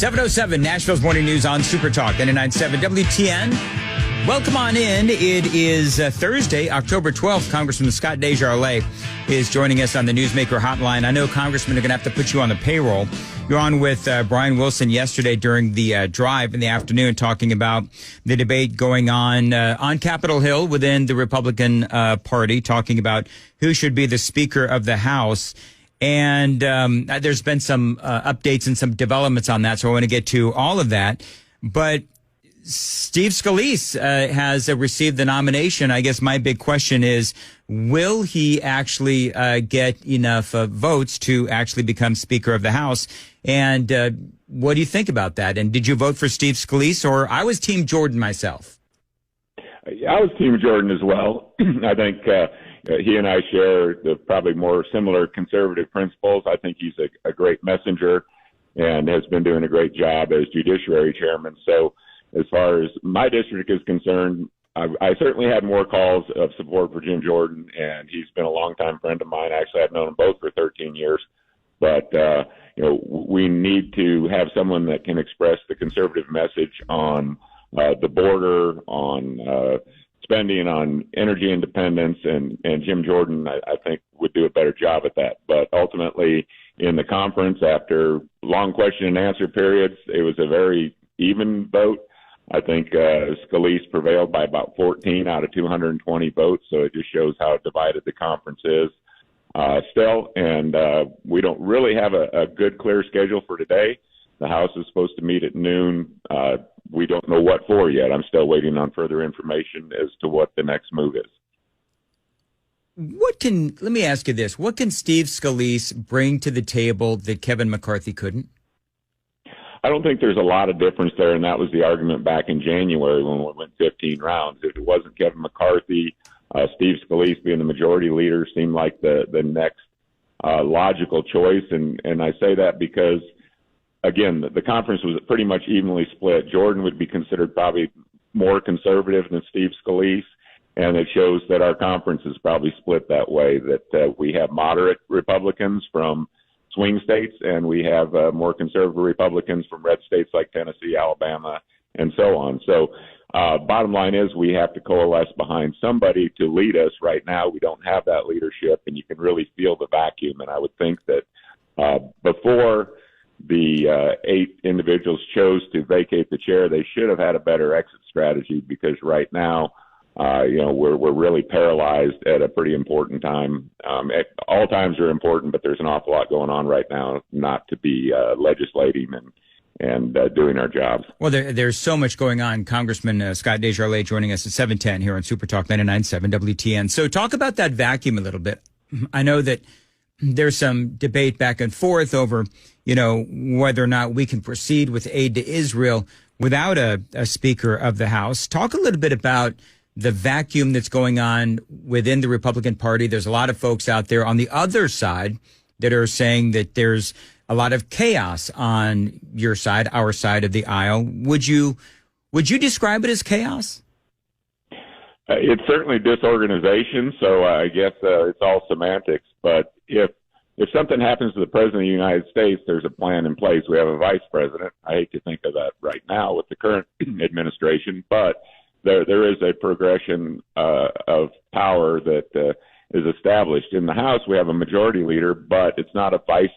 7:07, Nashville's Morning News on Super Talk 99.7 WTN. Welcome on in. It is Thursday, October 12th. Congressman Scott DesJarlais is joining us on the Newsmaker Hotline. I know, Congressman, are going to have to put you on the payroll. You're on with Brian Wilson yesterday during the drive in the afternoon, talking about the debate going on Capitol Hill within the Republican Party, talking about who should be the Speaker of the House. And there's been some updates and some developments on that, so I want to get to all of that. But Steve Scalise has received the nomination. I guess my big question is, will he actually get enough votes to actually become Speaker of the House? And what do you think about that? And did you vote for Steve Scalise? Or I was Team Jordan myself. I was Team Jordan as well. I think he and I share the probably more similar conservative principles. I think he's a great messenger and has been doing a great job as Judiciary Chairman. So as far as my district is concerned, I certainly had more calls of support for Jim Jordan, and he's been a longtime friend of mine. Actually, I've known them both for 13 years. But, we need to have someone that can express the conservative message on the border, on spending on energy independence, and Jim Jordan, I think, would do a better job at that. But ultimately, in the conference, after long question and answer periods, it was a very even vote. I think Scalise prevailed by about 14 out of 220 votes, so it just shows how divided the conference is still. And we don't really have a good, clear schedule for today. The House is supposed to meet at noon. We don't know what for yet. I'm still waiting on further information as to what the next move is. Let me ask you this. What can Steve Scalise bring to the table that Kevin McCarthy couldn't? I don't think there's a lot of difference there, and that was the argument back in January when we went 15 rounds. If it wasn't Kevin McCarthy, Steve Scalise being the majority leader seemed like the next logical choice, and I say that because, again, the conference was pretty much evenly split. Jordan would be considered probably more conservative than Steve Scalise, and it shows that our conference is probably split that way, that we have moderate Republicans from swing states, and we have more conservative Republicans from red states like Tennessee, Alabama, and so on. So bottom line is we have to coalesce behind somebody to lead us. Right now, we don't have that leadership, and you can really feel the vacuum. And I would think that before the 8 individuals chose to vacate the chair, they should have had a better exit strategy, because right now, we're really paralyzed at a pretty important time. All times are important, but there's an awful lot going on right now not to be legislating and doing our jobs. Well, there's so much going on. Congressman Scott DesJarlais joining us at 7:10 here on Super Talk 99.7 WTN. So talk about that vacuum a little bit. I know that there's some debate back and forth over, whether or not we can proceed with aid to Israel without a Speaker of the House. Talk a little bit about the vacuum that's going on within the Republican Party. There's a lot of folks out there on the other side that are saying that there's a lot of chaos on your side, our side of the aisle. Would you describe it as chaos? It's certainly disorganization, so I guess it's all semantics. But if something happens to the President of the United States, there's a plan in place. We have a vice president. I hate to think of that right now with the current administration, but there is a progression of power that is established. In the House, we have a majority leader, but it's not a vice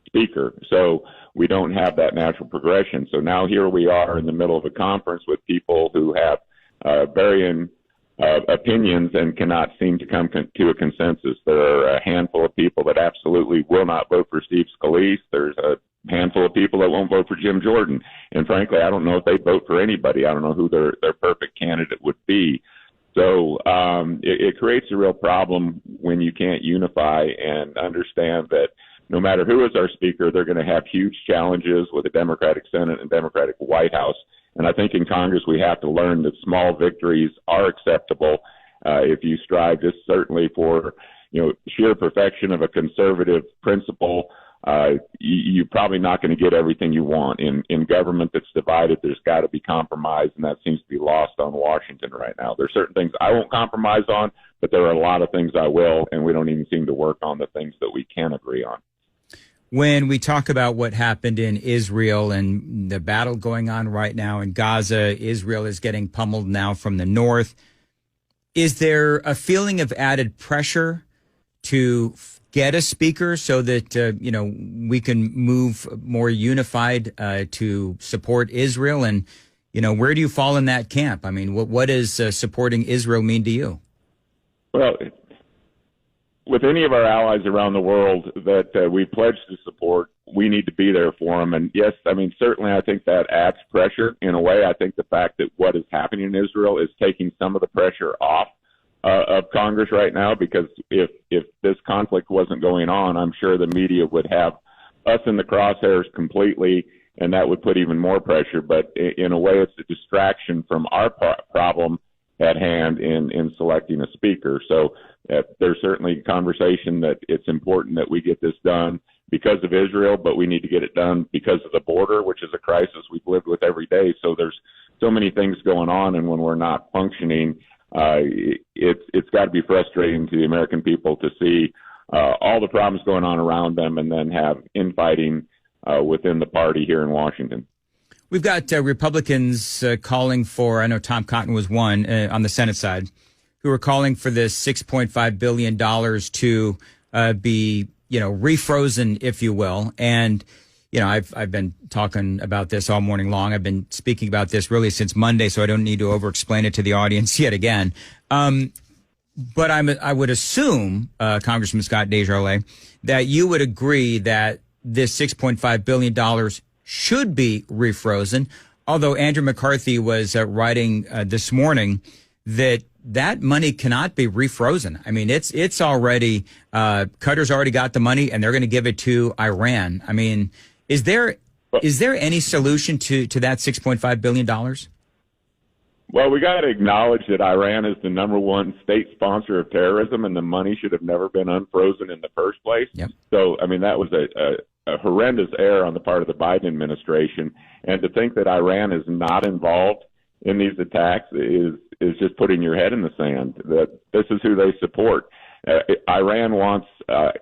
speaker. So we don't have that natural progression. So now here we are in the middle of a conference with people who have varying opinions and cannot seem to come to a consensus. There are a handful of people that absolutely will not vote for Steve Scalise. There's a handful of people that won't vote for Jim Jordan. And frankly, I don't know if they'd vote for anybody. I don't know who their perfect candidate would be. So it creates a real problem when you can't unify and understand that no matter who is our speaker, they're going to have huge challenges with a Democratic Senate and Democratic White House. And I think in Congress we have to learn that small victories are acceptable if you strive just certainly for sheer perfection of a conservative principle. You're probably not going to get everything you want. In government that's divided, there's got to be compromise, and that seems to be lost on Washington right now. There are certain things I won't compromise on, but there are a lot of things I will, and we don't even seem to work on the things that we can agree on. when we talk about what happened in Israel and the battle going on right now in Gaza. Israel is getting pummeled now from the north. Is there a feeling of added pressure to get a speaker so that, we can move more unified to support Israel? And, where do you fall in that camp? I mean, what does supporting Israel mean to you? Well, with any of our allies around the world that we pledge to support, we need to be there for them. And yes, I mean, certainly I think that adds pressure in a way. I think the fact that what is happening in Israel is taking some of the pressure off of Congress right now, because if this conflict wasn't going on, I'm sure the media would have us in the crosshairs completely, and that would put even more pressure. But in a way, it's a distraction from our problem at hand in selecting a speaker. So there's certainly conversation that it's important that we get this done because of Israel, but we need to get it done because of the border, which is a crisis we've lived with every day. So there's so many things going on, and when we're not functioning, it's got to be frustrating to the American people to see all the problems going on around them and then have infighting within the party here in Washington. We've got Republicans calling for, I know Tom Cotton was one on the Senate side, who are calling for this $6.5 billion to be, refrozen, if you will. And, I've been talking about this all morning long. I've been speaking about this really since Monday, so I don't need to over-explain it to the audience yet again. But I would assume, Congressman Scott DesJarlais, that you would agree that this $6.5 billion should be refrozen, although Andrew McCarthy was writing this morning that money cannot be refrozen. I mean, it's already, Qatar's already got the money, and they're going to give it to Iran. I mean, is there any solution to that $6.5 billion? Well, we got to acknowledge that Iran is the number one state sponsor of terrorism, and the money should have never been unfrozen in the first place. Yep. So, I mean, that was a horrendous error on the part of the Biden administration. And to think that Iran is not involved in these attacks is just putting your head in the sand. That this is who they support. Iran wants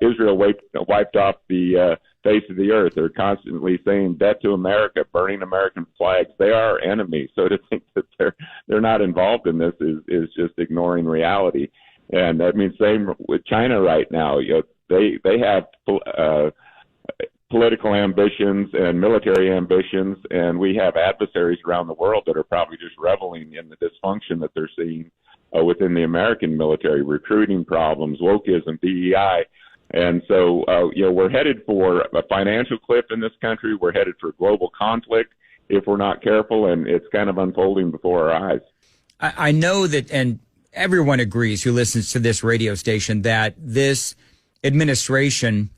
Israel wiped off the face of the earth. They're constantly saying death to America, burning American flags. They are our enemies. So to think that they're not involved in this is just ignoring reality. And I mean, same with China right now. They have political ambitions and military ambitions, and we have adversaries around the world that are probably just reveling in the dysfunction that they're seeing within the American military, recruiting problems, wokeism, DEI. And so, we're headed for a financial cliff in this country. We're headed for global conflict if we're not careful, and it's kind of unfolding before our eyes. I know that, and everyone agrees who listens to this radio station, that this administration,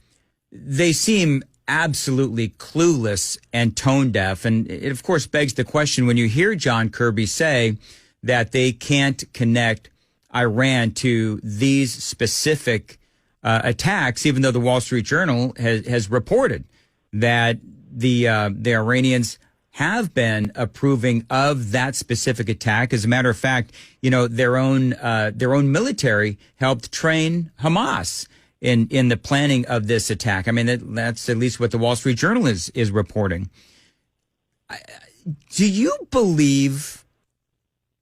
they seem absolutely clueless and tone deaf. And it, of course, begs the question when you hear John Kirby say that they can't connect Iran to these specific attacks, even though the Wall Street Journal has reported that the Iranians have been approving of that specific attack. As a matter of fact, their own military helped train Hamas in the planning of this attack. I mean, that's at least what the Wall Street Journal is reporting. Do you believe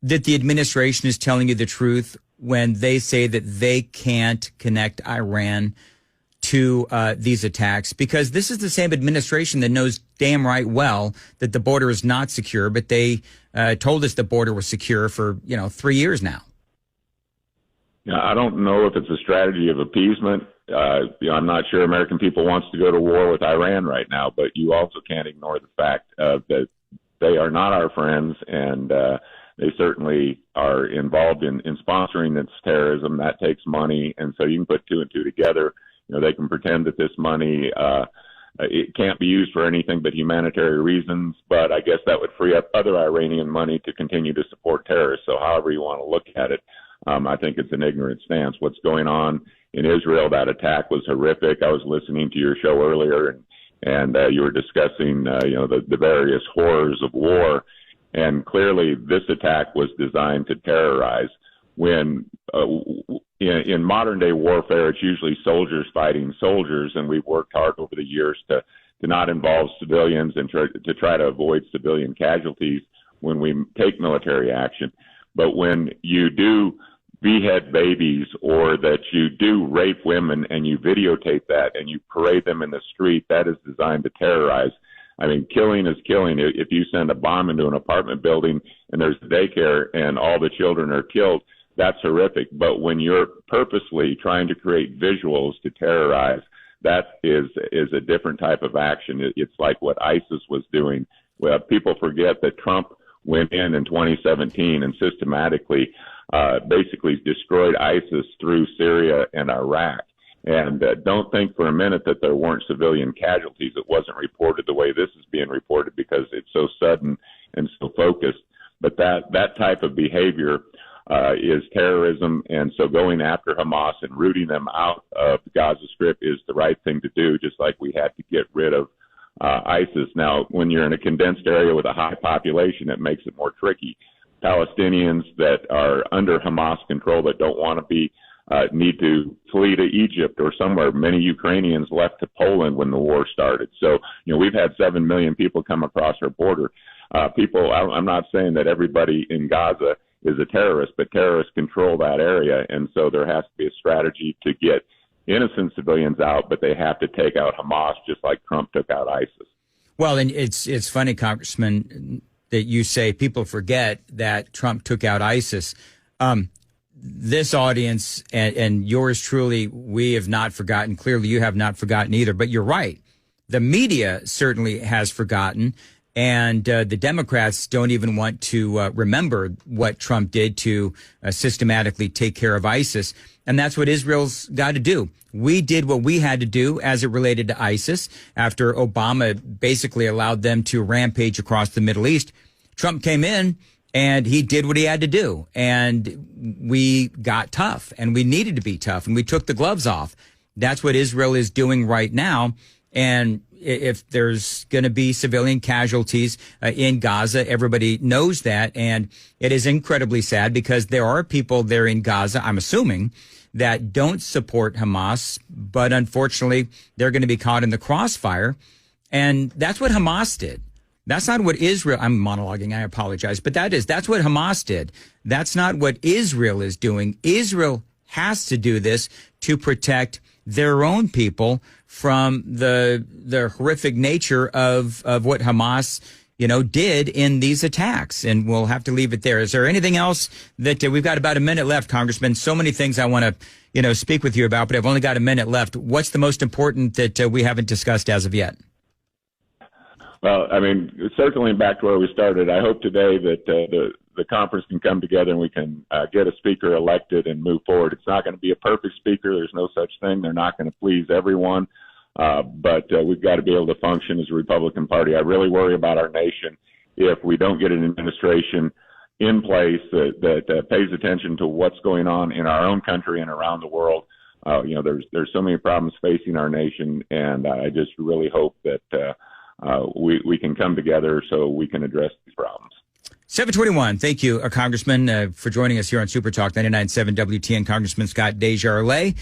that the administration is telling you the truth when they say that they can't connect Iran to these attacks? Because this is the same administration that knows damn right well that the border is not secure, but they told us the border was secure for 3 years now. Yeah, I don't know if it's a strategy of appeasement. I'm not sure American people wants to go to war with Iran right now, but you also can't ignore the fact that they are not our friends, and they certainly are involved in sponsoring this terrorism. That takes money, and so you can put two and two together. They can pretend that this money it can't be used for anything but humanitarian reasons, but I guess that would free up other Iranian money to continue to support terrorists. So however you want to look at it, I think it's an ignorant stance. What's going on in Israel, that attack was horrific. I was listening to your show earlier, and you were discussing the various horrors of war. And clearly, this attack was designed to terrorize. When in modern day warfare, it's usually soldiers fighting soldiers, and we've worked hard over the years to not involve civilians and to try to avoid civilian casualties when we take military action. But when you do behead babies or that you do rape women and you videotape that and you parade them in the street, that is designed to terrorize. I mean, killing is killing. If you send a bomb into an apartment building and there's a daycare and all the children are killed, that's horrific. But when you're purposely trying to create visuals to terrorize, that is a different type of action. It's like what ISIS was doing. Well, people forget that Trump went in 2017 and systematically basically destroyed ISIS through Syria and Iraq. And don't think for a minute that there weren't civilian casualties. It wasn't reported the way this is being reported because it's so sudden and so focused. But that type of behavior is terrorism, and so going after Hamas and rooting them out of the Gaza Strip is the right thing to do, just like we had to get rid of ISIS. Now, when you're in a condensed area with a high population, it makes it more tricky. Palestinians that are under Hamas control that don't want to be need to flee to Egypt or somewhere. Many Ukrainians left to Poland when the war started. So, we've had 7 million people come across our border. I'm not saying that everybody in Gaza is a terrorist, but terrorists control that area. And so there has to be a strategy to get innocent civilians out, but they have to take out Hamas just like Trump took out ISIS. Well, and it's funny, Congressman, that you say people forget that Trump took out ISIS. This audience and yours truly, we have not forgotten. Clearly, you have not forgotten either. But you're right. The media certainly has forgotten. And the Democrats don't even want to remember what Trump did to systematically take care of ISIS. And that's what Israel's got to do. We did what we had to do as it related to ISIS after Obama basically allowed them to rampage across the Middle East. Trump came in and he did what he had to do. And we got tough, and we needed to be tough, and we took the gloves off. That's what Israel is doing right now. And if there's going to be civilian casualties in Gaza, everybody knows that. And it is incredibly sad because there are people there in Gaza, I'm assuming, that don't support Hamas. But unfortunately, they're going to be caught in the crossfire. And that's what Hamas did. That's not what Israel, I'm monologuing, I apologize, but that's what Hamas did. That's not what Israel is doing. Israel has to do this to protect their own people from the horrific nature of what Hamas, did in these attacks. And we'll have to leave it there. Is there anything else that we've got about a minute left, Congressman? So many things I want to, speak with you about, but I've only got a minute left. What's the most important that we haven't discussed as of yet? Well, I mean, circling back to where we started, I hope today that the conference can come together and we can get a speaker elected and move forward. It's not going to be a perfect speaker. There's no such thing. They're not going to please everyone. But we've got to be able to function as a Republican Party. I really worry about our nation if we don't get an administration in place that pays attention to what's going on in our own country and around the world. There's so many problems facing our nation, and I just really hope that we can come together so we can address these problems. 721. Thank you, Congressman, for joining us here on Super Talk 99.7 WTN. Congressman Scott DesJarlais.